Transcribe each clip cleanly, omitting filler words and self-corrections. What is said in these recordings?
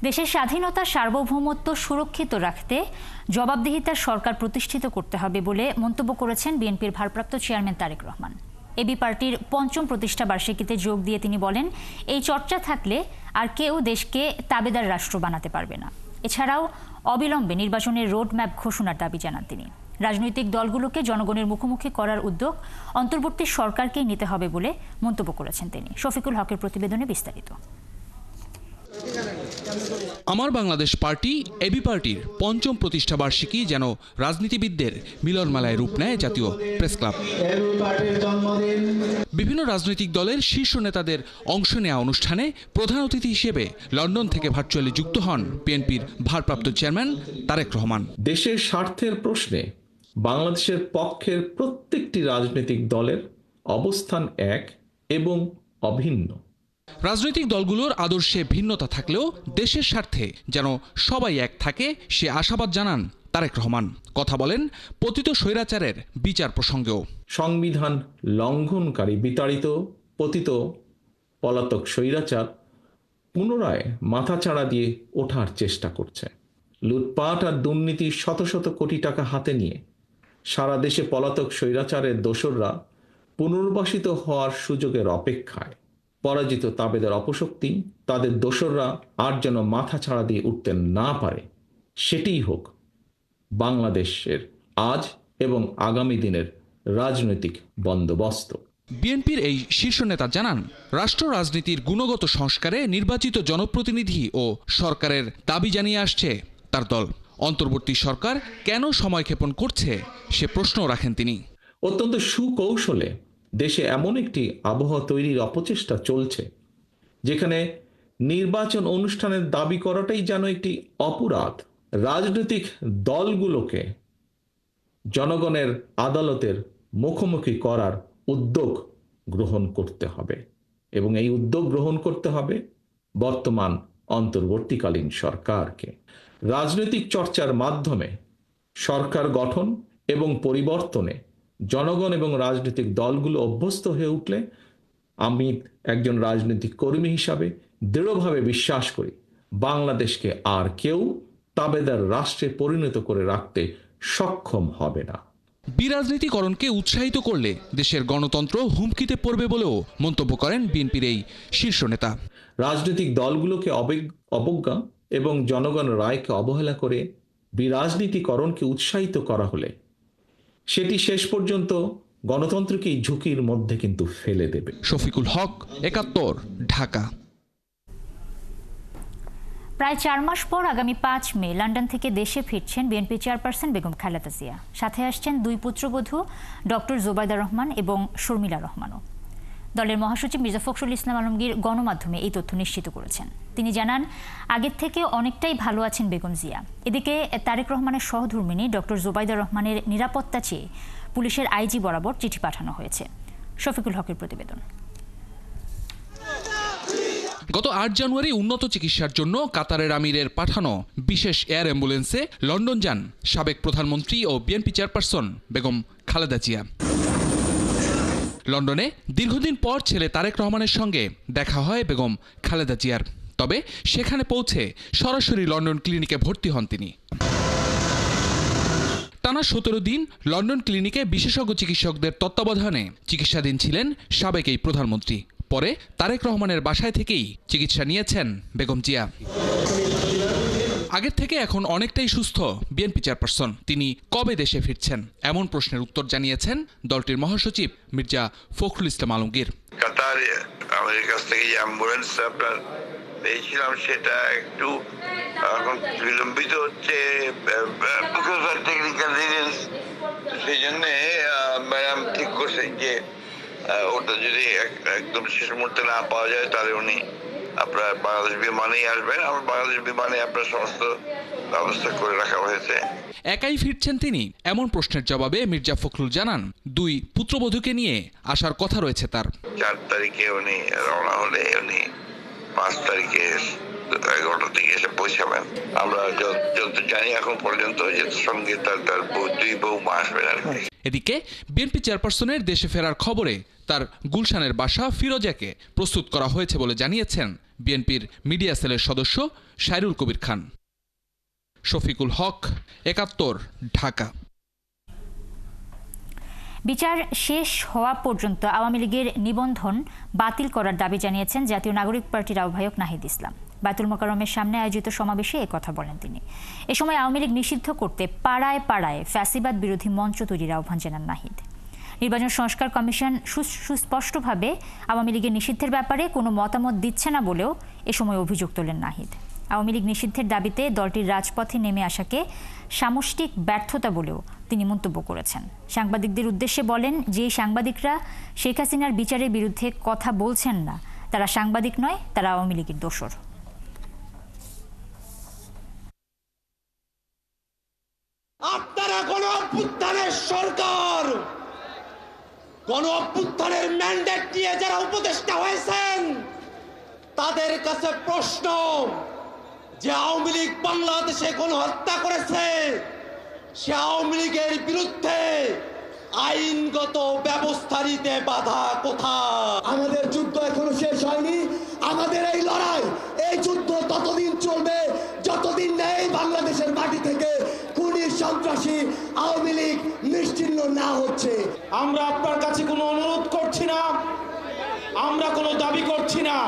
দেশের স্বাধীনতা সার্বভৌমত্ব সুরক্ষিত রাখতে জবাবদিহিতার সরকার প্রতিষ্ঠিত করতে হবে বলে মন্তব্য করেছেন বিএনপির ভারপ্রাপ্ত চেয়ারম্যান তারেক রহমান। এবি পার্টির পঞ্চম প্রতিষ্ঠা বার্ষিকীতে যোগ দিয়ে তিনি বলেন, এই চর্চা থাকলে আর কেউ দেশকে তাবেদার রাষ্ট্র বানাতে পারবে না। এছাড়াও অবিলম্বে নির্বাচনের রোডম্যাপ ঘোষণার দাবি জানান তিনি। রাজনৈতিক দলগুলোকে জনগণের মুখোমুখি করার উদ্যোগ অন্তর্বর্তী সরকারকেই নিতে হবে বলে মন্তব্য করেছেন তিনি। শফিকুল হকের প্রতিবেদনে বিস্তারিত। আমার বাংলাদেশ পার্টি এবি পার্টির পঞ্চম প্রতিষ্ঠা বার্ষিকী যেন রাজনীতিবিদদের মিলনমেলায় রূপ নেয় জাতীয় প্রেস ক্লাব। বিভিন্ন রাজনৈতিক দলের শীর্ষ নেতাদের অংশ নেওয়া অনুষ্ঠানে প্রধান অতিথি হিসেবে লন্ডন থেকে ভার্চুয়ালি যুক্ত হন বিএনপির ভারপ্রাপ্ত চেয়ারম্যান তারেক রহমান। দেশের স্বার্থের প্রশ্নে বাংলাদেশের পক্ষের প্রত্যেকটি রাজনৈতিক দলের অবস্থান এক এবং অভিন্ন। রাজনৈতিক দলগুলোর আদর্শে ভিন্নতা থাকলেও দেশের স্বার্থে যেন সবাই এক থাকে সে আশাবাদ জানান তারেক রহমান। কথা বলেন পতিত স্বৈরাচারের বিচার প্রসঙ্গেও। সংবিধান লঙ্ঘনকারী বিতাড়িত পতিত পলাতক স্বৈরাচার পুনরায় মাথাচাড়া দিয়ে ওঠার চেষ্টা করছে। লুটপাট আর দুর্নীতির শত শত কোটি টাকা হাতে নিয়ে সারা দেশে পলাতক স্বৈরাচারের দোসররা পুনর্বাসিত হওয়ার সুযোগের অপেক্ষায়। পরাজিত তাবেদার অপশক্তি তাদের দোসররা আর যেন মাথা ছাড়া দিয়ে উঠতে না পারে, সেটিই হোক বাংলাদেশের আজ এবং আগামী দিনের রাজনৈতিক বন্দোবস্ত। বিএনপির এই শীর্ষ নেতা জানান, রাষ্ট্র রাজনীতির গুণগত সংস্কারে নির্বাচিত জনপ্রতিনিধি ও সরকারের দাবি জানিয়ে আসছে তার দল। অন্তর্বর্তী সরকার কেন সময়ক্ষেপণ করছে সে প্রশ্ন রাখেন তিনি। অত্যন্ত সুকৌশলে দেশে এমন একটি আবহাওয়া তৈরির অপচেষ্টা চলছে যেখানে নির্বাচন অনুষ্ঠানের দাবি করাটাই যেন একটি অপরাধ। রাজনৈতিক দলগুলোকে জনগণের আদালতের মুখোমুখি করার উদ্যোগ গ্রহণ করতে হবে এবং এই উদ্যোগ গ্রহণ করতে হবে বর্তমান অন্তর্বর্তীকালীন সরকারকে। রাজনৈতিক চর্চার মাধ্যমে সরকার গঠন এবং পরিবর্তনে জনগণ এবং রাজনৈতিক দলগুলো অভ্যস্ত হয়ে উঠলে আমি একজন রাজনৈতিক কর্মী হিসাবে দৃঢ়ভাবে বিশ্বাস করি বাংলাদেশকে আর কেউ তাবেদার রাষ্ট্রে পরিণত করে রাখতে সক্ষম হবে না। বিরাজনীতিকরণকে উৎসাহিত করলে দেশের গণতন্ত্র হুমকিতে পড়বে বলেও মন্তব্য করেন বিএনপির এই শীর্ষ নেতা। রাজনৈতিক দলগুলোকে অবজ্ঞা এবং জনগণের রায়কে অবহেলা করে বিরাজনীতিকরণকে উৎসাহিত করা হলে সেটি শেষ পর্যন্ত গণতন্ত্রকেই ঝুঁকির মধ্যে কিন্তু ফেলে দেবে। শফিকুল হক, ৭১, ঢাকা। প্রায় ৪ মাস পর আগামী ৫ মে লন্ডন থেকে দেশে ফিরছেন বিএনপি চেয়ারপারসন বেগম খালেদা জিয়া। সাথে আসছেন ২ পুত্রবধূ ডক্টর জোবাইদা রহমান এবং শর্মিলা রহমানও। দলের মহাসচিব মির্জা ফখরুল ইসলাম আলমগীর গণমাধ্যমে এই তথ্য নিশ্চিত করেছেন। তিনি জানান, আগের থেকে অনেকটাই ভালো আছেন বেগম জিয়া। এদিকে তারেক রহমানের সহধর্মিণী ডক্টর জোবাইদা রহমানের নিরাপত্তা চেয়ে পুলিশের আইজি বরাবর চিঠি পাঠানো হয়েছে। শফিকুল হকের প্রতিবেদন। গত ৮ জানুয়ারি উন্নত চিকিৎসার জন্য কাতারের আমিরের পাঠানো বিশেষ এয়ার অ্যাম্বুলেন্সে লন্ডন যান সাবেক প্রধানমন্ত্রী ও বিএনপি চেয়ারপারসন বেগম খালেদা জিয়া। লন্ডনে দীর্ঘদিন পর ছেলে তারেক রহমানের সঙ্গে দেখা হয় বেগম খালেদা জিয়ার। তবে সেখানে পৌঁছে সরাসরি লন্ডন ক্লিনিকে ভর্তি হন তিনি। টানা ১৭ দিন লন্ডন ক্লিনিকে বিশেষজ্ঞ চিকিৎসকদের তত্ত্বাবধানে চিকিৎসাধীন ছিলেন সাবেক এই প্রধানমন্ত্রী। পরে তারেক রহমানের বাসায় থেকেই চিকিৎসা নিয়েছেন বেগম জিয়া। আগের থেকে এখন অনেকটাই সুস্থ বিএনপি চেয়ারপারসন। তিনি কবে দেশে ফিরছেন এমন প্রশ্নের উত্তর জানিয়েছেন দলটির মহাসচিব মির্জা ফখরুল ইসলাম আলমগীর। কাতারে আমাদের কাছ থেকে যে অ্যাম্বুলেন্স আপনার পেয়েছিলাম সেটা একটু এখন বিলম্বিত হচ্ছে, সেই জন্যে ম্যাডাম ঠিক করছেন যে ওটা যদি একদম শেষ মুহূর্তে না পাওয়া যায় তাহলে উনি আপনার বাংলাদেশ বিমানেই আসবেন। আমার বাংলাদেশ বিমানে আপনার সমস্ত ব্যবস্থা করে রাখা হয়েছে। একাই ফিরছেন তিনি এমন প্রশ্নের জবাবে মির্জা ফখরুল জানান, ২ পুত্রবধূকে নিয়ে আসার কথা রয়েছে তার। ৪ তারিখে উনি রওনা হলে উনি ৫ তারিখে ১১টার দিকে এসে পৌঁছাবেন। আমরা যত জানি এখন পর্যন্ত যে সঙ্গে তার ২ বৌমা আসবেন আর কি। এদিকে বিএনপি চেয়ারপারসনের দেশে ফেরার খবরে তার গুলশানের বাসা ফিরোজাকে প্রস্তুত করা হয়েছে বলে জানিয়েছেন বিএনপির মিডিয়া সেলের সদস্য শায়রুল কবির খান। শফিকুল হক, ৭১, ঢাকা। বিচার শেষ হওয়া পর্যন্ত আওয়ামী লীগের নিবন্ধন বাতিল করার দাবি জানিয়েছেন জাতীয় নাগরিক পার্টির আহ্বায়ক নাহিদ ইসলাম। বায়তুল মোকাররমের সামনে আয়োজিত সমাবেশে কথা বলেন তিনি। এ সময় আওয়ামী লীগ নিষিদ্ধ করতে পাড়ায় পাড়ায় ফ্যাসিবাদ বিরোধী মঞ্চ তৈরির আহ্বান জানান নাহিদ। নির্বাচন সংস্কার কমিশন সুস্পষ্টভাবে আওয়ামী লীগের নিষিদ্ধের ব্যাপারে কোনো মতামত দিচ্ছে না বলেও এ সময় অভিযোগ তোলেন নাহিদ। আওয়ামী লীগ নিষিদ্ধের দাবিতে দলটির রাজপথে নেমে আসাকে সামষ্টিক ব্যর্থতা বলেও তিনি মন্তব্য করেছেন। সাংবাদিকদের উদ্দেশ্যে বলেন, যে সাংবাদিকরা শেখ হাসিনার বিচারের বিরুদ্ধে কথা বলছেন না তারা সাংবাদিক নয়, তারা আওয়ামী লীগের দোসর। আপনারা গণ অভ্যুত্থানের সরকার, গণ অভ্যুত্থানের ম্যান্ডেট নিয়ে যারা উপদেষ্টা হয়েছেন তাদের কাছে প্রশ্ন, যে আওয়ামী লীগ বাংলাদেশে গণহত্যা করেছে সে আওয়ামী লীগের বিরুদ্ধে আইনগত ব্যবস্থা নিতে বাধা কোথায়? আমাদের যুদ্ধ এখনো শেষ হয়নি। আমাদের এই লড়াই, এই যুদ্ধ ততদিন চলবে যতদিন না এই বাংলাদেশের মাটি থেকে খুনি সন্ত্রাসী আওয়ামী লীগ নিশ্চিহ্ন না হচ্ছে। আমরা আপনার কাছে কোনো অনুরোধ করছি না, আমরা কোনো দাবি করছি না,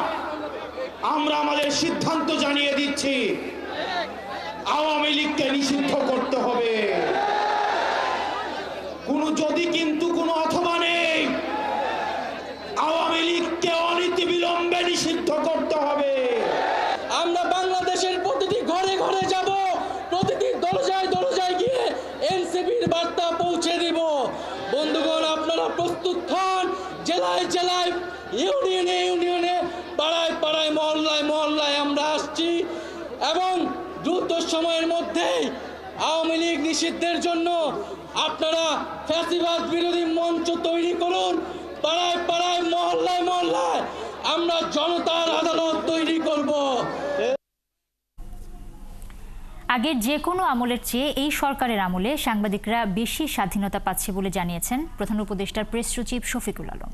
আমরা আমাদের সিদ্ধান্ত জানিয়ে দিচ্ছি, আওয়ামী লীগকে নিষিদ্ধ করতে হবে। যদি কিন্তু কোনো অথবা নেই, আওয়ামী লীগকে অনতিবিলম্বে নিষিদ্ধ করতে হবে। আমরা বাংলাদেশের প্রতিটি ঘরে ঘরে যাব, প্রতিটি দরজায় দরজায় গিয়ে এনসিপির বার্তা পৌঁছে দিব। বন্ধুগণ, আপনারা প্রস্তুত হন। জেলায় জেলায়, ইউনিয়নে ইউনিয়নে, পাড়ায় পাড়ায়, মহল্লায় মহল্লায় আমরা আসছি এবং দ্রুত সময়ের মধ্যেই আওয়ামী লীগ নিষিদ্ধের জন্য আপনারা ফ্যাসিবাদ বিরোধী মঞ্চ তৈরি করুন। পাড়ায় পাড়ায়, মহল্লায় মহল্লায় আমরা জনতার আদালত তৈরি করব। আগের যে কোনো আমলের চেয়ে এই সরকারের আমলে সাংবাদিকরা বেশি স্বাধীনতা পাচ্ছে বলে জানিয়েছেন প্রধান উপদেষ্টার প্রেস সচিব শফিকুল আলম।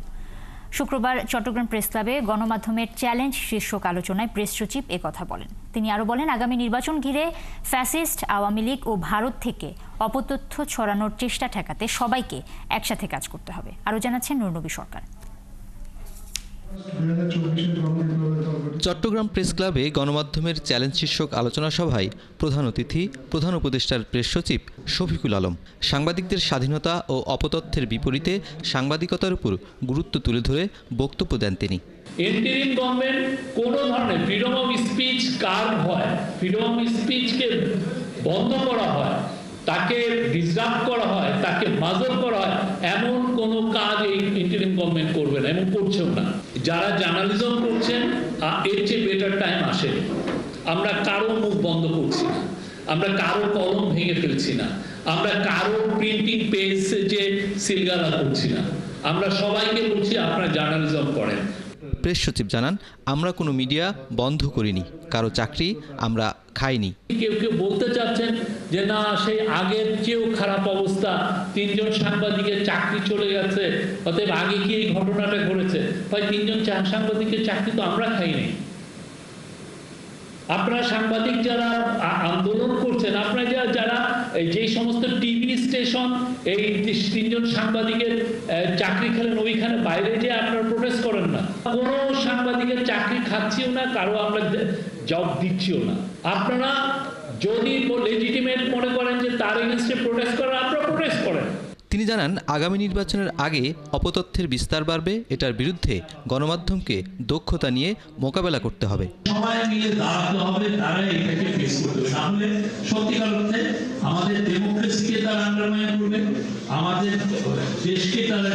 শুক্রবার চট্টগ্রাম প্রেস ক্লাবে গণমাধ্যমের চ্যালেঞ্জ শীর্ষক আলোচনায় প্রেস সচিব একথা বলেন। তিনি আরও বলেন, আগামী নির্বাচন ঘিরে ফ্যাসিস্ট, আওয়ামী লীগ ও ভারত থেকে অপতথ্য ছড়ানোর চেষ্টা ঠেকাতে সবাইকে একসাথে কাজ করতে হবে। আরও জানাচ্ছেন নুরনবী সরকার। চট্টগ্রাম প্রেস ক্লাবে গণমাধ্যমের চ্যালেঞ্জ শীর্ষক আলোচনা সভায় প্রধান অতিথি প্রধান উপদেষ্টার প্রেস সচিব শফিকুল আলম সাংবাদিকদের স্বাধীনতা ও অপতথ্যের বিপরীতে সাংবাদিকতার উপর গুরুত্ব তুলে ধরে বক্তব্য দেন তিনি। ইন্টারিম গভর্নমেন্ট কোন ধরনের ফ্রিডম অফ স্পিচ কার্ভ হয়, ফ্রিডম অফ স্পিচকে বন্ধ করা হয়, তাকে ডিসরাপ্ট করা হয়, তাকে মাজার করা হয়, এমন কোনো কাজ এই ইন্টারিম গভর্নমেন্ট করবে না এবং করছেও না। যারা জার্নালিজম করছেন এর চেয়ে বেটার টাইম আসেনি। আমরা কারো মুখ বন্ধ করছি না, আমরা কারো কলম ভেঙে ফেলছি না, আমরা কারো প্রিন্টিং পেজ যে সিলগালা করছি না, আমরা সবাইকে বলছি আপনারা জার্নালিজম করেন। প্রেস সচিব জানান, আমরা কোনো মিডিয়া বন্ধ করিনি, কারো চাকরি আমরা খাইনি। কেউ কেউ বলতে চাচ্ছেন যে না, সেই আগের চেয়েও খারাপ অবস্থা, 3 জন সাংবাদিকের চাকরি চলে গেছে, অতএব আগে কি এই ঘটনাটা ঘটেছে? ভাই, 3 জন সাংবাদিকের চাকরি তো আমরা খাইনি। আপনারা সাংবাদিক যারা আন্দোলন করছেন, আপনারা যারা যে সমস্ত টিভি স্টেশন এই 3 জন সাংবাদিকের চাকরি খেলেন, ওইখানে বাইরে যে আপনারা প্রোটেস্ট করেন না। কোনো সাংবাদিকের চাকরি খাচ্ছিও না, কারো আমরা জব দিচ্ছিও না। আপনারা যদি লেজিটিমেট মনে করেন যে তার এগেইনস্টে প্রোটেস্ট করেন, আপনারা প্রোটেস্ট করেন। তিনি জানান, আগামী নির্বাচনের আগে অপতথ্যের বিস্তার বাড়বে, এটার বিরুদ্ধে গণমাধ্যমকে দক্ষতা নিয়ে মোকাবেলা করতে হবে। সবাই মিলে দাঁড়াতে হবে, তারা এটাকে ফেস করতে হবে। তাহলে সত্যিকার অর্থে আমাদের ডেমোক্রেসিকে তারা আন্ডারমাইন করবে, আমাদের দেশকে তারা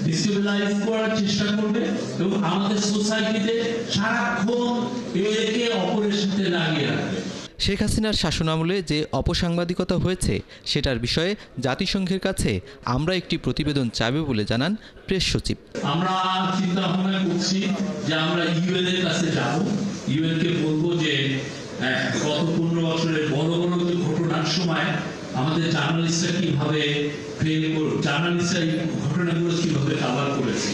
ডিস্টেবিলাইজ করার চেষ্টা করবে এবং আমাদের সোসাইটিতে সারাক্ষণ একে অপরের সাথে লাগিয়ে রাখবে। শেখ হাসিনার শাসনামলে যে অপসাংবাদিকতা হয়েছে সেটার বিষয়ে জাতিসংঘের কাছে আমরা একটি প্রতিবেদন চাইব বলে জানান প্রেস সচিব। আমরা চিন্তা ভাবনা করছি যে আমরা ইউএন এর কাছে যাব, ইউএন কে বলবো যে গত 15 বছরের বড় বড় ঘটনার সময় আমাদের জার্নালিস্টরা কিভাবে ফেল করে, জার্নালিস্টরা এই ঘটনাগুলো কিভাবে কভার করেছে,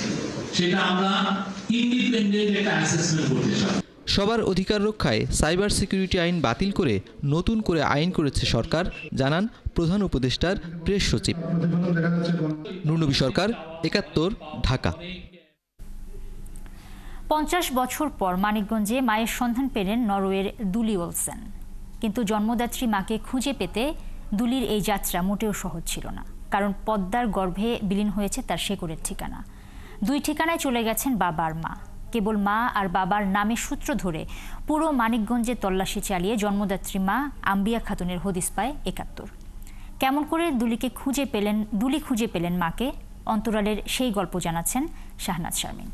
সেটা আমরা ইন্ডিপেন্ডেন্ট একটা অ্যাসেসমেন্ট করতে চাই। সবার অধিকার রক্ষায় সাইবার সিকিউরিটি আইন বাতিল করে নতুন করে আইন করেছে সরকার, জানান প্রধান উপদেষ্টার প্রেস সচিব। নুরনবী সরকার, ৭১, ঢাকা। ৫০ বছর পর মানিকগঞ্জে মায়ের সন্ধান পেলেন নরওয়ের দুলি ওলসেন। কিন্তু জন্মদাত্রী মাকে খুঁজে পেতে দুলির এই যাত্রা মোটেও সহজ ছিল না, কারণ পদ্মার গর্ভে বিলীন হয়েছে তার শেকড়ের ঠিকানা। 2 ঠিকানায় চলে গেছেন বাবা আর মা। কেবল মা আর বাবার নামের সূত্র ধরে পুরো মানিকগঞ্জে তল্লাশি চালিয়ে জন্মদাত্রী মা আম্বিয়া খাতুনের হদিস পায় ৭১। কেমন করে দুলি খুঁজে পেলেন মাকে, অন্তরালের সেই গল্প জানাচ্ছেন শাহনাজ শারমিন।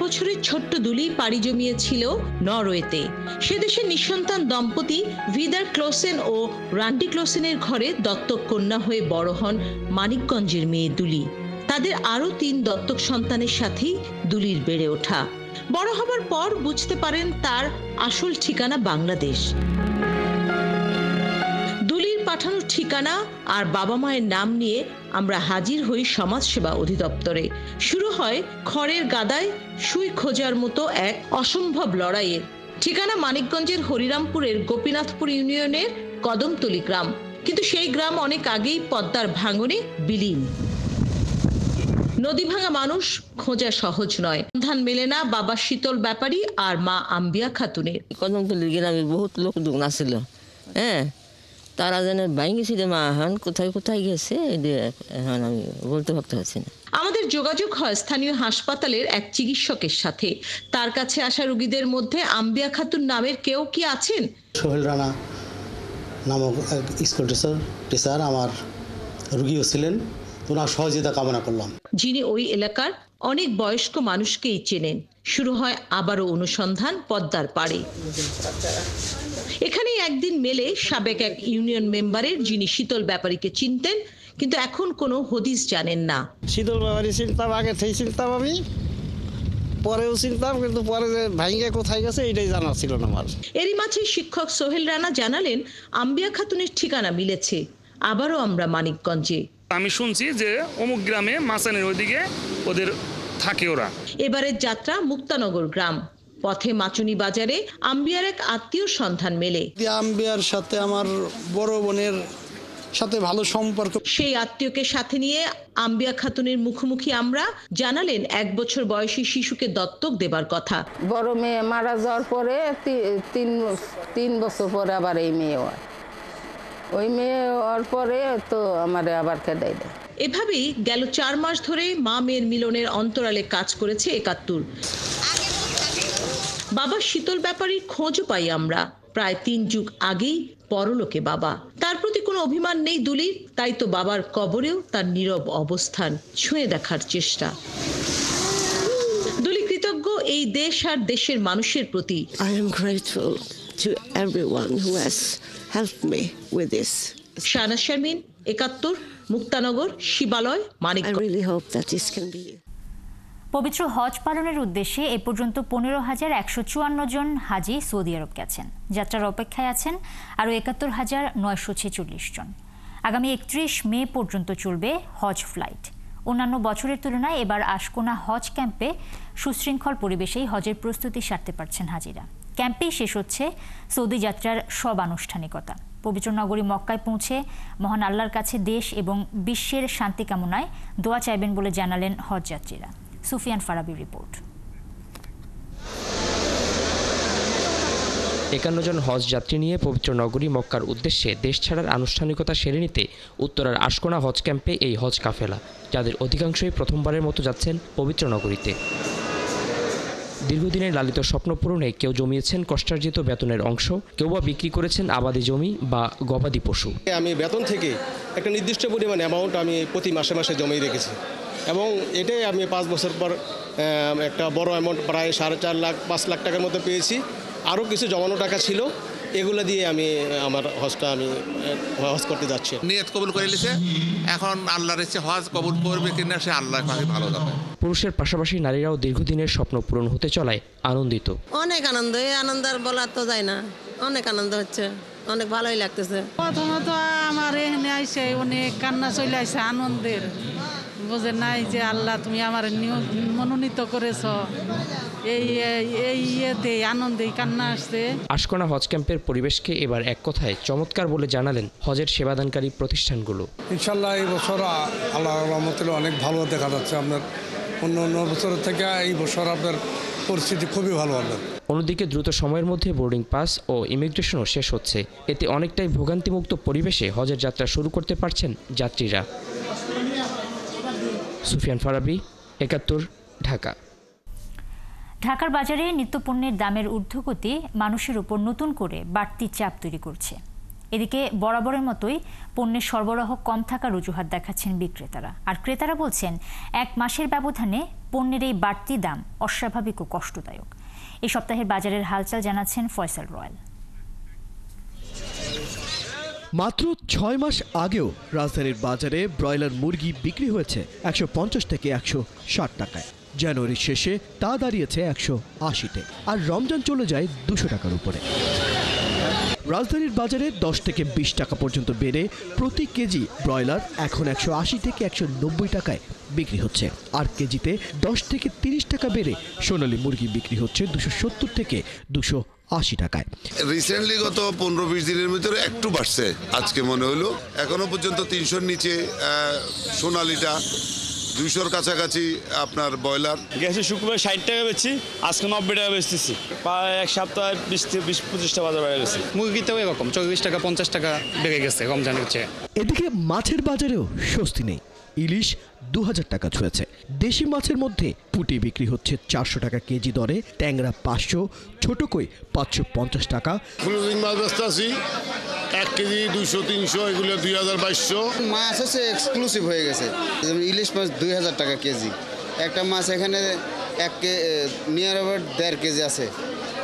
বছরের ছোট্ট দুলি পাড়ি জমিয়েছিল নরওয়েতে। সে দেশের নিঃসন্তান দম্পতি ভিদার ক্লোসেন ও রান্ডি ক্লোসেনের ঘরে দত্তক কন্যা হয়ে বড় হন মানিকগঞ্জের মেয়ে দুলি। তাদের আরো 3 দত্তক সন্তানের সাথেই দুলির বেড়ে ওঠা। বড় হবার পর বুঝতে পারেন তার আসল ঠিকানা বাংলাদেশ। দুলির পাঠানো ঠিকানা আর বাবা মায়ের নাম নিয়ে আমরা হাজির হই সমাজসেবা অধিদপ্তরে। শুরু হয় খড়ের গাদায় সুই খোঁজার মতো এক অসম্ভব লড়াইয়ের। ঠিকানা মানিকগঞ্জের হরিরামপুরের গোপীনাথপুর ইউনিয়নের কদমতলী গ্রাম, কিন্তু সেই গ্রাম অনেক আগেই পদ্মার ভাঙনে বিলীন। নদী ভাঙা মানুষ খোঁজা সহজ নয়। সন্ধান মেলে না বাবা শীতল ব্যাপারী আর মা আম্বিয়া খাতুনের। কদমতলী গ্রামে বহুত লোক দোকান ছিল, তারা যেন ভাঙিয়েছিল মা, এখন কোথায় কোথায় গেছে এখন আমি বলতে পারছি না। আমাদের যোগাযোগ হয় স্থানীয় হাসপাতালের এক চিকিৎসকের সাথে। তার কাছে আসা রোগীদের মধ্যে আম্বিয়া খাতুন নামের কেউ কি আছেন? সোহেল রানা নামক এক স্কুল টিচার আমার রোগীও ছিলেন, ওনার সহযোগিতা কামনা করলাম। যিনি ওই এলাকার অনেক বয়স্ক মানুষকেই চেনেন। শুরু হয় আবারও অনুসন্ধান পদ্মার পাড়ে। এখানেই একদিন মেলে সাবেক এক ইউনিয়ন মেম্বারের, যিনি শীতল ব্যাপারীকে চিনতেন কিন্তু এখন কোনো হদিস জানেন না। শীতল ব্যাপারী চিনতাম, আগে থেকে চিনতাম আমি, পরেও চিনতাম, কিন্তু পরে যে ভাইঙ্গা কোথায় গেছে এটাই জানা ছিল না আমার। এরই মাঝে শিক্ষক সোহেল রানা জানালেন আম্বিয়া খাতুনের ঠিকানা মিলেছে। আবারও আমরা মানিকগঞ্জে। আমি শুনছি যে অমুক গ্রামে মাসানের ওইদিকে ওদের থাকে ওরা। এবারের যাত্রা মুক্তানগর গ্রাম। পথে মাচুনি বাজারে আম্বিয়ার এক আত্মীয় সন্ধান মেলে। আম্বিয়ার সাথে আমার বড় বোনের সাথে ভালো সম্পর্ক। সেই আত্মীয়কে সাথে নিয়ে আম্বিয়া খাতুনের মুখোমুখি আমরা। জানালেন 1 বছর বয়সী শিশুকে দত্তক দেবার কথা। বড় মেয়ে মারা যাওয়ার পরে 3 বছর পরে আবার এই মেয়ে হয়। ওই মেয়ে হওয়ার পরে তো আমারে আবার কেদাই দেয়। এভাবেই গেল 4 মাস ধরে মা মেয়ের মিলনের অন্তরালে কাজ করেছে ৭১। বাবা শীতল ব্যাপারীর খোঁজও পাই আমরা। প্রায় 3 যুগ আগেই পরলোকে বাবা। তার প্রতি কোনো অভিমান নেই দুলির, তাই তো বাবার কবরেও তার নীরব অবস্থান ছুঁয়ে দেখার চেষ্টা। দুলি কৃতজ্ঞ এই দেশ আর দেশের মানুষের প্রতি। I am grateful to everyone who has helped me with this. Shahnaz Sharmin, ৭১, Muktanagar, Shibalaya, Manikganj. I really hope that this can be. পবিত্র হজ পালনের উদ্দেশ্যে এ পর্যন্ত 15,154 জন হাজি সৌদি আরব গেছেন। যাত্রার অপেক্ষায় আছেন আরও ৭১,৯৪৬ জন। আগামী ৩১ মে পর্যন্ত চলবে হজ ফ্লাইট। অন্যান্য বছরের তুলনায় এবার আশকোনা হজ ক্যাম্পে সুশৃঙ্খল পরিবেশেই হজের প্রস্তুতি সারতে পারছেন হাজিরা। ক্যাম্পেই শেষ হচ্ছে সৌদি যাত্রার সব আনুষ্ঠানিকতা। পবিত্র নগরী মক্কায় পৌঁছে মহান আল্লাহর কাছে দেশ এবং বিশ্বের শান্তি কামনায় দোয়া চাইবেন বলে জানালেন হজযাত্রীরা। সুফিয়ান ফারাবির রিপোর্ট। ৫১ জন হজ যাত্রী নিয়ে পবিত্র নগরী মক্কার উদ্দেশ্যে দেশ ছাড়ার আনুষ্ঠানিকতা সেরে নিতে উত্তরার আশকোনা হজ ক্যাম্পে এই হজ কাফেলা, যাদের অধিকাংশই প্রথমবারের মতো যাচ্ছেন পবিত্র নগরীতে। দীর্ঘদিনের লালিত স্বপ্ন পূরণে কেউ জমিয়েছেন কষ্টার্জিত বেতনের অংশ, কেউ বা বিক্রি করেছেন আবাদি জমি বা গবাদি পশু। আমি বেতন থেকে একটা নির্দিষ্ট পরিমাণ অ্যামাউন্ট আমি প্রতি মাসে মাসে জমিয়ে রেখেছি, এবং এটাই আমি 5 বছর পর একটা বড় অ্যামাউন্ট প্রায় 4.5 লাখ 5 লাখ টাকার মতো পেয়েছি। আরও কিছু জমানো টাকা ছিল, এগুলো দিয়ে আমি আমার হজটা হজ করতে যাচ্ছি। নিয়ত কবুল করে নিয়েছে, এখন আল্লাহর ইচ্ছে হজ কবুল করবে কিনা সে আল্লাহ ভালো যাবে। পুরুষের পাশাপাশি নারীরাও দীর্ঘদিনের স্বপ্ন পূরণ হতে চলায় আনন্দিত। অনেক আনন্দ, এই আনন্দ আর বলার তো যায় না। অনেক আনন্দ হচ্ছে, অনেক ভালোই লাগতেছে। প্রথমত আমার এখানে আইসে অনেক কান্না চলে আসে আনন্দের, বোঝে নাই যে আল্লাহ তুমি আমার মনোনীত করেছ, এই ইয়েতে আনন্দেই কান্না আসছে। আশকোনা হজ ক্যাম্পের পরিবেশকে এবার এক কথায় চমৎকার বলে জানালেন হজের সেবাদানকারী প্রতিষ্ঠানগুলো। ইনশাল্লাহ এই বছর আল্লাহর রহমতে অনেক ভালো দেখা যাচ্ছে। আপনার অন্য বছরের থেকে এই বছর আপনার পরিস্থিতি খুবই ভালো হবে। অন্যদিকে দ্রুত সময়ের মধ্যে বোর্ডিং পাস ও ইমিগ্রেশনও শেষ হচ্ছে। এতে অনেকটাই ভোগান্তিমুক্ত পরিবেশে হজের যাত্রা শুরু করতে পারছেন যাত্রীরা। সুফিয়ান ফারাবি, ৭১, ঢাকা। ঢাকার বাজারে নিত্যপণ্যের দামের ঊর্ধ্বগতি মানুষের উপর নতুন করে বাড়তি চাপ তৈরি করছে। এদিকে বরাবরের মতোই পণ্যের সরবরাহ কম থাকার অজুহাত দেখাচ্ছেন বিক্রেতারা। আর ক্রেতারা বলছেন ১ মাসের ব্যবধানে পণ্যের এই বাড়তি দাম অস্বাভাবিক ও কষ্টদায়ক। এই সপ্তাহের বাজারের হালচাল জানাচ্ছেন ফয়সাল রয়েল। মাত্র ৬ মাস আগেও রাজধানীর বাজারে ব্রয়লার মুরগি বিক্রি হয়েছে ১৫০ থেকে ১৬০ টাকায়। জানুয়ারির শেষে তা দাঁড়িয়েছে ১৮০-তে, আর রমজান চলে যায় ২০০ টাকার উপরে। রাজধানীর বাজারে ১০ থেকে ২০ টাকা পর্যন্ত বেড়ে প্রতি কেজি ব্রয়লার এখন ১৮০ থেকে ১৯০ টাকায় বিক্রি হচ্ছে। আর কেজিতে ১০ থেকে ৩০ টাকা বেড়ে সোনালী মুরগি বিক্রি হচ্ছে ২৭০ থেকে ২৮০ টাকায়। রিসেন্টলি গত ১৫-২০ দিনের ভিতরে একটু বাড়ছে, আজকে মনে হলো। এখনো পর্যন্ত ৩০০-র নিচে সোনালীটা, ২০০-র কাছাকাছি আপনার ব্রয়লার। গেছে শুক্রবার ৬০ টাকা বেচছি, আজকে ৯০ টাকা বেচতেছি। প্রায় এক সপ্তাহে ২০-২৫ টাকা বাজার বেড়ে গেছে। মুরগিতেও এরকম ৪০ টাকা ৫০ টাকা বেড়ে গেছে রমজানের চেয়ে। এদিকে মাছের বাজারেও স্বস্তি নেই। ইলিশ ২০০০ টাকা ছুঁয়েছে। দেশি মাছের মধ্যে পুঁটি বিক্রি হচ্ছে ৪০০ টাকা কেজি দরে, ট্যাংরা ৫০০, ছোট কই ৫৫০ টাকা। ক্লোজিং মাছ বেচতে আছি ১ কেজি ২০০-৩০০, এগুলো ২০০০-২২০০। মাছ হচ্ছে এক্সক্লুসিভ হয়ে গেছে। যেমন ইলিশ মাছ ২০০০ টাকা কেজি। একটা মাছ এখানে নিয়ার অ্যাবাউট ১.৫ কেজি আছে।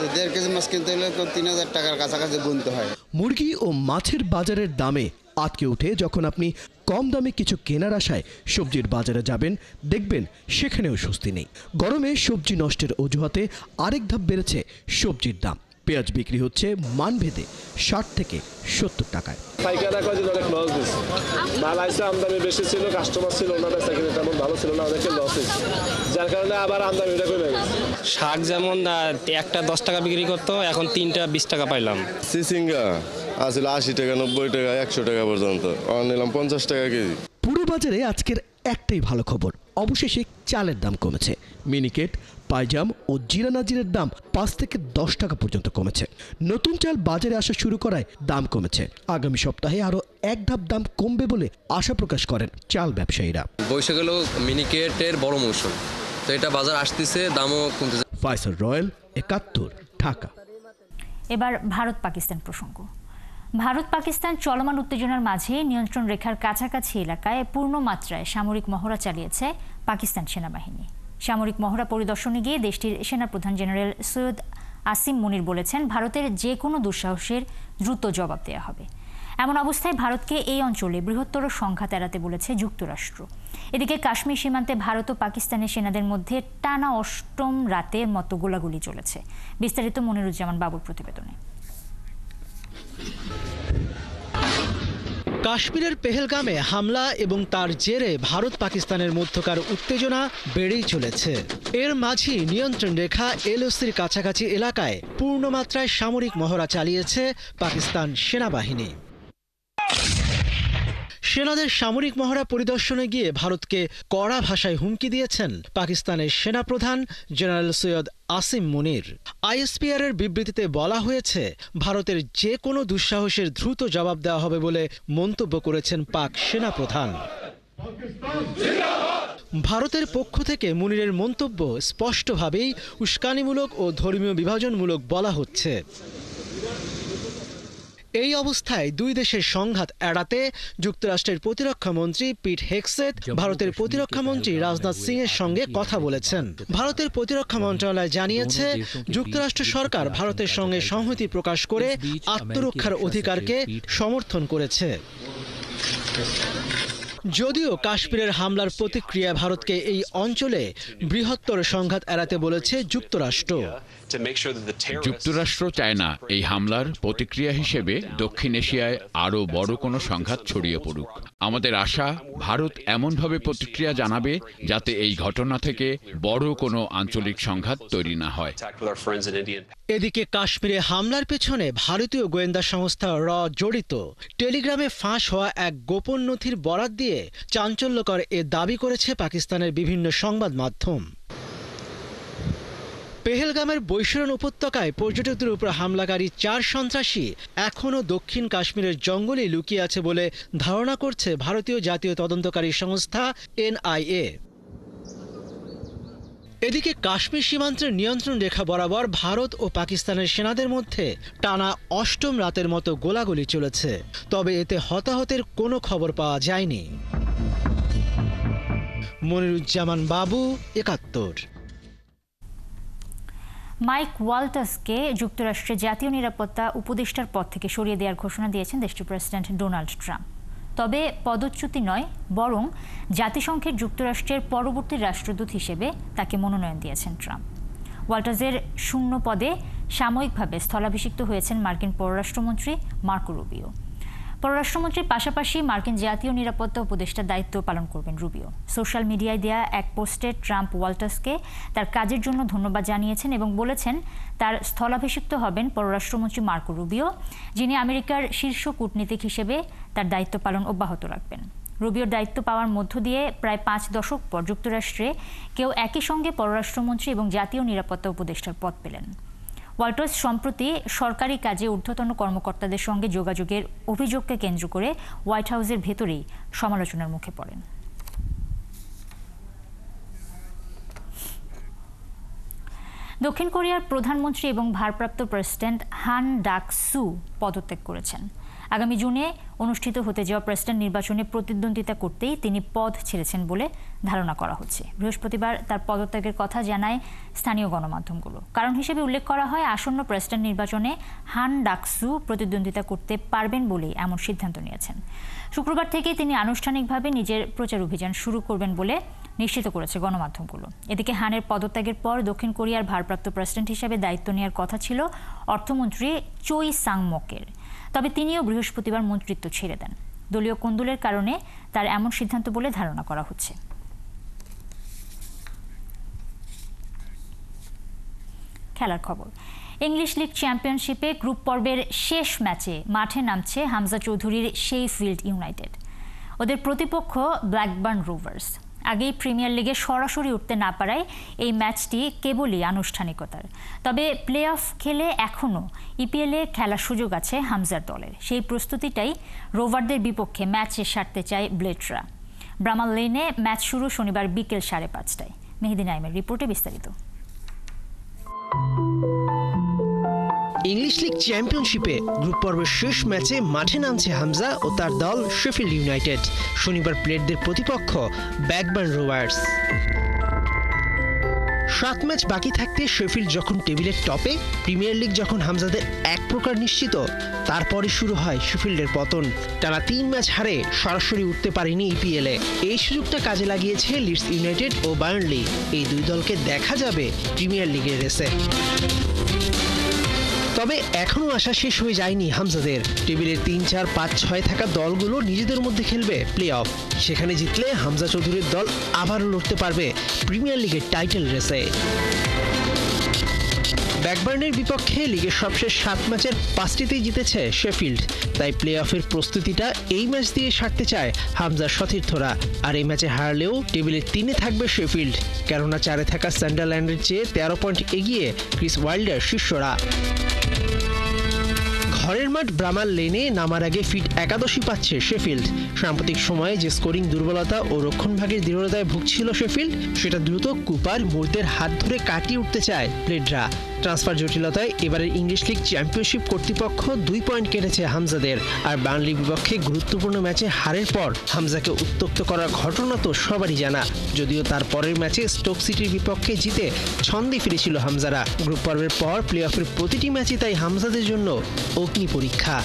১.৫ কেজি মাছ কিনতে হলে ৩০০০ টাকার কাছাকাছি গুনতে হয়। মুরগি ও মাছের বাজারের দামে আটকে উঠে যখন আপনি কম দামে কিছু কেনার আশায় সবজির বাজারে যাবেন, দেখবেন সেখানেও স্বস্তি নেই। গরমে সবজি নষ্টের অজুহাতে আরেক ধাপ বেড়েছে সবজির দাম। পেঁয়াজ বিক্রি হচ্ছে মানভেদে ৬০ থেকে ৭০ টাকায়। পাইকাররা কয়দিন অনেক লস দিচ্ছে। মাল আইসে আমদানি বেশি ছিল, কাস্টমার ছিল না, বেচা কিনে তেমন ভালো ছিল না, অনেকে লস হয়েছে, যার কারণে আবার আমদানিটা কমে গেছে। শাক যেমন একটা ১০ টাকা বিক্রি করতো, এখন ৩টা ২০ টাকা পাইলাম। চিচিঙ্গা আসলে ৮০ টাকা, ৯০ টাকা, ১০০ টাকা পর্যন্ত, নিলাম ৫০ টাকা কেজি। পুরো বাজারে আজকের একটাই ভালো খবর, অবশেষে চালের দাম কমেছে। মিনিকেট, পাইজাম ও জিরা নাজিরের দাম ৫ থেকে ১০ টাকা পর্যন্ত কমেছে। নতুন চাল বাজারে আসা শুরু করায় দাম কমেছে। আগামী সপ্তাহে আরও এক ধাপ দাম কমবে বলে আশা প্রকাশ করেন চাল ব্যবসায়ীরা। বৈশাখ হলো মিনিকেটের বড় মৌসুম, তো এটা বাজার আসতেছে, দামও কমতেছে। ফয়সাল রয়েল, ৭১, ঢাকা। এবার ভারত পাকিস্তান প্রসঙ্গ। ভারত পাকিস্তান চলমান উত্তেজনার মাঝে নিয়ন্ত্রণ রেখার কাছাকাছি এলাকায় পূর্ণ মাত্রায় সামরিক মহড়া চালিয়েছে পাকিস্তান সেনাবাহিনী। সামরিক মহড়া পরিদর্শনে গিয়ে দেশটির সেনাপ্রধান জেনারেল সৈয়দ আসিম মুনির বলেছেন, ভারতের যে কোনো দুঃসাহসের দ্রুত জবাব দেওয়া হবে। এমন অবস্থায় ভারতকে এই অঞ্চলে বৃহত্তর সংঘাত এড়াতে বলেছে যুক্তরাষ্ট্র। এদিকে কাশ্মীর সীমান্তে ভারত ও পাকিস্তানের সেনাদের মধ্যে টানা ৮ম রাতের মতো গোলাগুলি চলেছে। বিস্তারিত মনিরুজ্জামান বাবুর প্রতিবেদনে। কাশ্মীরের পেহেলগামে হামলা এবং তার জেরে ভারত পাকিস্তানের মধ্যকার উত্তেজনা বেড়েই চলেছে। এর মাঝেই নিয়ন্ত্রণ রেখা এলওসির কাছাকাছি এলাকায় পূর্ণমাত্রায় সামরিক মহড়া চালিয়েছে পাকিস্তান সেনাবাহিনী। সেনাদের সামরিক মহড়া পরিদর্শনে গিয়ে ভারতকে কড়া ভাষায় হুমকি দিয়েছেন পাকিস্তানের সেনাপ্রধান জেনারেল সৈয়দ আসিম মুনির। আইএসপিআর এর বিবৃতিতে বলা হয়েছে, ভারতের যে কোনো দুঃসাহসের দ্রুত জবাব দেওয়া হবে বলে মন্তব্য করেছেন পাক সেনাপ্রধান। ভারতের পক্ষ থেকে মুনিরের মন্তব্য স্পষ্টভাবেই উস্কানিমূলক ও ধর্মীয় বিভাজনমূলক বলা হচ্ছে। এই অবস্থায় দুই দেশের সংঘাত এড়াতে যুক্তরাষ্ট্রের প্রতিরক্ষা মন্ত্রী পিট হেগসেথ ভারতের প্রতিরক্ষা মন্ত্রী রাজনাথ সিং এর সঙ্গে কথা বলেছেন। ভারতের প্রতিরক্ষা মন্ত্রণালয় জানিয়েছে, যুক্তরাষ্ট্র সরকার ভারতের সঙ্গে সংহতি প্রকাশ করে আত্মরক্ষার অধিকারকে সমর্থন করেছে। যদিও কাশ্মীরের হামলার প্রতিক্রিয়া ভারতকে এই অঞ্চলে বৃহত্তর সংঘাত এড়াতে বলেছে যুক্তরাষ্ট্র। যুক্তরাষ্ট্র চায় না এই হামলার প্রতিক্রিয়া হিসেবে দক্ষিণ এশিয়ায় আরও বড় কোনো সংঘাত ছড়িয়ে পড়ুক। আমাদের আশা ভারত এমনভাবে প্রতিক্রিয়া জানাবে যাতে এই ঘটনা থেকে বড় কোনো আঞ্চলিক সংঘাত তৈরি না হয়। এদিকে কাশ্মীরে হামলার পেছনে ভারতীয় গোয়েন্দা সংস্থা র জড়িত। টেলিগ্রামে ফাঁস হওয়া এক গোপন নথির বরাত দিয়ে চাঞ্চল্যকর এ দাবি করেছে পাকিস্তানের বিভিন্ন সংবাদ মাধ্যম। পেহেলগামের বৈশরণ উপত্যকায় পর্যটকদের উপর হামলাকারী 4 সন্ত্রাসী এখনও দক্ষিণ কাশ্মীরের জঙ্গলে লুকিয়ে আছে বলে ধারণা করছে ভারতীয় জাতীয় তদন্তকারী সংস্থা NIA। এদিকে কাশ্মীর সীমান্তের নিয়ন্ত্রণ রেখা বরাবর ভারত ও পাকিস্তানের সেনাদের মধ্যে টানা 8ম রাতের মতো গোলাগুলি চলেছে, তবে এতে হতাহতের কোনো খবর পাওয়া যায়নি। মনিরুজ্জামান বাবু, 71। মাইক ওয়ালটাসকে যুক্তরাষ্ট্রের জাতীয় নিরাপত্তা উপদেষ্টার পদ থেকে সরিয়ে দেওয়ার ঘোষণা দিয়েছেন দেশটির প্রেসিডেন্ট ডোনাল্ড ট্রাম্প। তবে পদচ্যুতি নয়, বরং জাতিসংঘের যুক্তরাষ্ট্রের পরবর্তী রাষ্ট্রদূত হিসেবে তাকে মনোনয়ন দিয়েছেন ট্রাম্প। ওয়াল্টার্সের শূন্য পদে সাময়িকভাবে স্থলাভিষিক্ত হয়েছেন মার্কিন পররাষ্ট্রমন্ত্রী মার্কো রুবিও। পররাষ্ট্রমন্ত্রীর পাশাপাশি মার্কিন জাতীয় নিরাপত্তা উপদেষ্টার দায়িত্ব পালন করবেন রুবিও। সোশ্যাল মিডিয়ায় দেয়া এক পোস্টে ট্রাম্প ওয়াল্টার্সকে তার কাজের জন্য ধন্যবাদ জানিয়েছেন এবং বলেছেন তার স্থলাভিষিক্ত হবেন পররাষ্ট্রমন্ত্রী মার্কো রুবিও, যিনি আমেরিকার শীর্ষ কূটনীতিক হিসেবে তার দায়িত্ব পালন অব্যাহত রাখবেন। রুবিওর দায়িত্ব পাওয়ার মধ্য দিয়ে প্রায় 5 দশক পর যুক্তরাষ্ট্রে কেউ একই সঙ্গে পররাষ্ট্রমন্ত্রী এবং জাতীয় নিরাপত্তা উপদেষ্টার পদ পেলেন। ওয়াল্টার্স সম্প্রতি সরকারি কাজে ঊর্ধ্বতন কর্মকর্তাদের সঙ্গে যোগাযোগের অভিযোগকে কেন্দ্র করে হোয়াইট হাউসের ভেতরেই সমালোচনার মুখে পড়েন। দক্ষিণ কোরিয়ার প্রধানমন্ত্রী এবং ভারপ্রাপ্ত প্রেসিডেন্ট হান ডাক-সু পদত্যাগ করেছেন। আগামী জুনে অনুষ্ঠিত হতে যাওয়া প্রেসিডেন্ট নির্বাচনে প্রতিদ্বন্দ্বিতা করতেই তিনি পদ ছেড়েছেন বলে ধারণা করা হচ্ছে। বৃহস্পতিবার তার পদত্যাগের কথা জানায় স্থানীয় গণমাধ্যমগুলো। কারণ হিসেবে উল্লেখ করা হয়, আসন্ন প্রেসিডেন্ট নির্বাচনে হান ডাক-সু প্রতিদ্বন্দ্বিতা করতে পারবেন বলেই এমন সিদ্ধান্ত নিয়েছেন। শুক্রবার থেকে তিনি আনুষ্ঠানিকভাবে নিজের প্রচার অভিযান শুরু করবেন বলে নিশ্চিত করেছে গণমাধ্যমগুলো। এদিকে হানের পদত্যাগের পর দক্ষিণ কোরিয়ার ভারপ্রাপ্ত প্রেসিডেন্ট হিসেবে দায়িত্ব নেওয়ার কথা ছিল অর্থমন্ত্রী চোই সাং-মকের। তবে তিনিও বৃহস্পতিবার মন্ত্রিত্ব ছেড়ে দেন। দলীয় কোন্দলের কারণে তার এমন সিদ্ধান্ত বলে ধারণা করা হচ্ছে। খেলার খবর। ইংলিশ লিগ চ্যাম্পিয়নশিপে গ্রুপ পর্বের শেষ ম্যাচে মাঠে নামছে হামজা চৌধুরীর শেফিল্ড ইউনাইটেড। ওদের প্রতিপক্ষ ব্ল্যাকবার্ন রোভার্স। আগেই প্রিমিয়ার লিগে সরাসরি উঠতে না পারায় এই ম্যাচটি কেবলই আনুষ্ঠানিকতার। তবে প্লে অফ খেলে এখনও ইপিএলে খেলার সুযোগ আছে হামজার দলের। সেই প্রস্তুতিটাই রোভারদের বিপক্ষে ম্যাচে সারতে চায় ব্লেডরা। ব্রামাল লেনে ম্যাচ শুরু শনিবার বিকেল 5:30টায়। মেহেদি নাইমের রিপোর্টে বিস্তারিত। ইংলিশ লিগ চ্যাম্পিয়নশিপে গ্রুপ পর্বের শেষ ম্যাচে মাঠে নামছে হামজা ও তার দল শেফিল্ড ইউনাইটেড। শনিবার প্লেটদের প্রতিপক্ষ ব্ল্যাকবার্ন রোভার্স। 7 ম্যাচ বাকি থাকতে শেফিল্ড যখন টেবিলের টপে, প্রিমিয়ার লিগ যখন হামজাদের এক প্রকার নিশ্চিত, তারপরে শুরু হয় শেফিল্ডের পতন। টানা 3 ম্যাচ হারে সরাসরি উঠতে পারেনি ইপিএলে। এই সুযোগটা কাজে লাগিয়েছে লিডস ইউনাইটেড ও বার্নলি। এই দুই দলকে দেখা যাবে প্রিমিয়ার লিগের রেসে। তবে এখনও আশা শেষ হয়ে যায়নি হামজাদের। টেবিলের 3, 4, 5, 6 থাকা দলগুলো নিজেদের মধ্যে খেলবে প্লে অফ। সেখানে জিতলে হামজা চৌধুরীর দল আবারও লড়তে পারবে প্রিমিয়ার লিগের টাইটেল রেসে। ব্ল্যাকবার্নের বিপক্ষে লিগের সবশেষ 7 ম্যাচের 5টিতেই জিতেছে শেফিল্ড। তাই প্লে অফের প্রস্তুতিটা এই ম্যাচ দিয়ে সারতে চায় হামজার সতীর্থরা। আর এই ম্যাচে হারলেও টেবিলের 3-এ থাকবে শেফিল্ড, কেননা 4-এ থাকা সান্ডারল্যান্ডের চেয়ে 13 পয়েন্ট এগিয়ে ক্রিস ওয়াইল্ডার শিষ্যরা। ঘরের মাঠ ব্রামাল লেনে নামার আগে ফিট একাদশী পাচ্ছে শেফিল্ড। সাম্প্রতিক সময়ে যে স্কোরিং দুর্বলতা ও রক্ষণভাগের দৃঢ়তায় ভুগছিল শেফিল্ড, সেটা দ্রুত কুপার মুরদের হাত ধরে কাটিয়ে উঠতে চায় প্লেডরা। ট্রান্সফার জটিলতায় এবারের ইংলিশ লিগ চ্যাম্পিয়নশিপ কর্তৃপক্ষ 2 পয়েন্ট কেটেছে হামজাদের। আর বার্নলির বিপক্ষে গুরুত্বপূর্ণ ম্যাচে হারের পর হামজাকে উত্তক্ত করার ঘটনা তো সবারই জানা। যদিও তার পরের ম্যাচে স্টোক সিটির বিপক্ষে জিতে ছন্দে ফিরেছিল হামজারা। গ্রুপ পর্বের পর প্লে অফের প্রতিটি ম্যাচই তাই হামজাদের জন্য অগ্নি পরীক্ষা।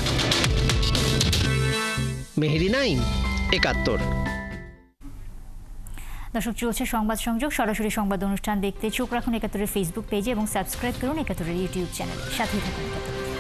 মেহেদি নাইম, 71। দর্শক, চলছে সংবাদ সংযোগ। সরাসরি সংবাদ অনুষ্ঠান দেখতে চোখ রাখুন ৭১-এর ফেসবুক পেজে এবং সাবস্ক্রাইব করুন ৭১-এর ইউটিউব চ্যানেলে। সাথেই থাকুন ৭১।